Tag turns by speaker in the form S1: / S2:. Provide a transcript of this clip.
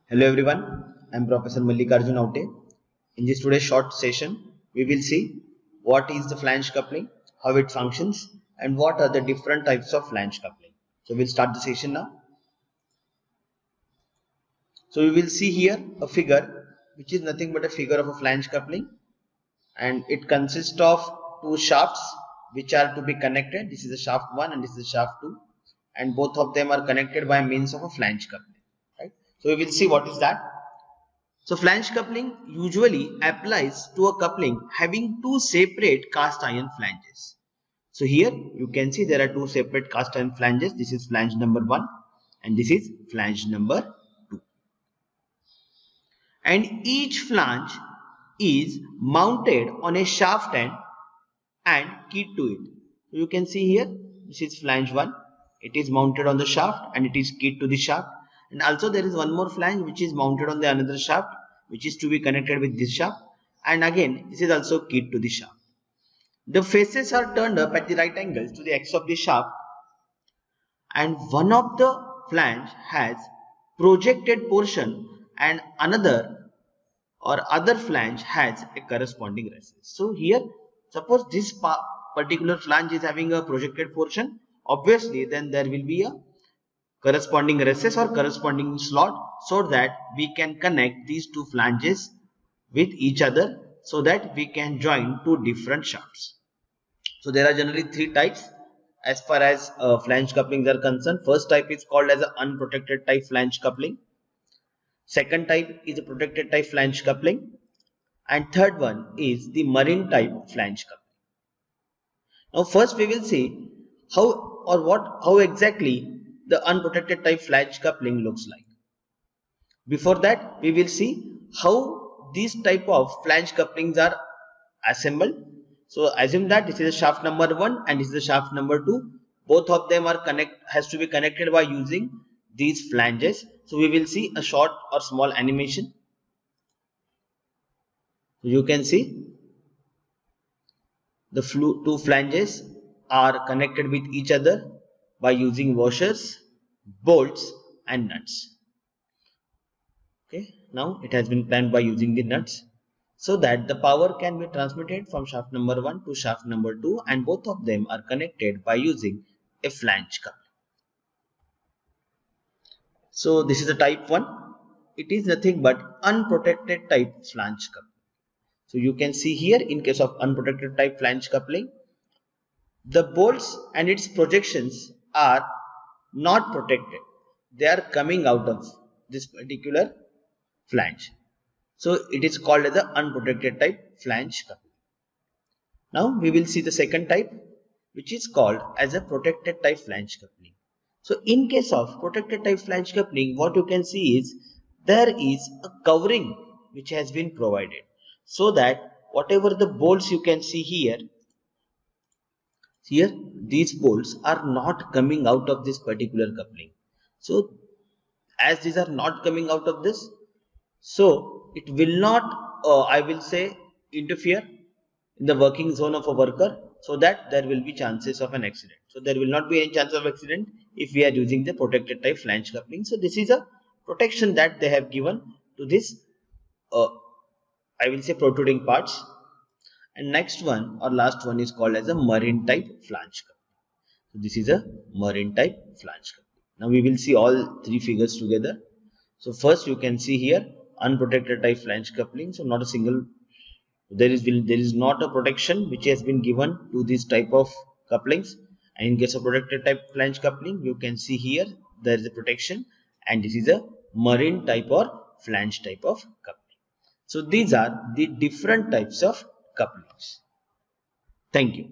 S1: Hello everyone, I am Professor Mallikarjun Aute. In this today's short session, we will see what is the flange coupling, how it functions, and what are the different types of flange coupling. So we'll start the session now. So we will see here a figure which is nothing but a figure of a flange coupling, and it consists of two shafts which are to be connected. This is the shaft 1 and this is the shaft 2, and both of them are connected by means of a flange coupling. Right? So we will see what is that. So flange coupling usually applies to a coupling having two separate cast iron flanges. So here you can see there are two separate cast iron flanges. This is flange number 1 and this is flange number 2. And each flange is mounted on a shaft end and keyed to it. So you can see here this is flange 1. It is mounted on the shaft and it is keyed to the shaft. And also there is one more flange which is mounted on the another shaft which is to be connected with this shaft, and again this is also keyed to the shaft. The faces are turned up at the right angles to the axis of the shaft, and one of the flange has projected portion and another or other flange has a corresponding recess. So here suppose this particular flange is having a projected portion, obviously then there will be a corresponding recess or corresponding slot, so that we can connect these two flanges with each other so that we can join two different shafts. So there are generally three types as far as flange couplings are concerned. First type is called as an unprotected type flange coupling. Second type is a protected type flange coupling, and third one is the marine type flange coupling. Now first we will see how exactly the unprotected type flange coupling looks like. Before that we will see how these type of flange couplings are assembled. So assume that this is a shaft number 1 and this is a shaft number 2. Both of them are has to be connected by using these flanges. So we will see a short or small animation. So you can see the two flanges are connected with each other by using washers, bolts and nuts. Okay, now it has been planned by using the nuts so that the power can be transmitted from shaft number 1 to shaft number 2, and both of them are connected by using a flange coupling. So this is a type 1. It is nothing but unprotected type flange coupling. So you can see here in case of unprotected type flange coupling, the bolts and its projections are not protected. They are coming out of this particular flange. So it is called as the unprotected type flange coupling. Now we will see the second type, which is called as a protected type flange coupling. So in case of protected type flange coupling, what you can see is there is a covering which has been provided so that whatever the bolts you can see here, these bolts are not coming out of this particular coupling. So as these are not coming out of this, so it will not I will say interfere in the working zone of a worker, so that there will be chances of an accident. So there will not be any chance of accident if we are using the protected type flange coupling. So this is a protection that they have given to this I will say protruding parts. And next one or last one is called as a marine type flange coupling. So this is a marine type flange coupling. Now we will see all three figures together. So first you can see here unprotected type flange coupling. So not a single, there is not a protection which has been given to this type of couplings. And in case of protected type flange coupling, you can see here there is a protection, and this is a marine type or flange type of coupling. So these are the different types of couplings. Thank you.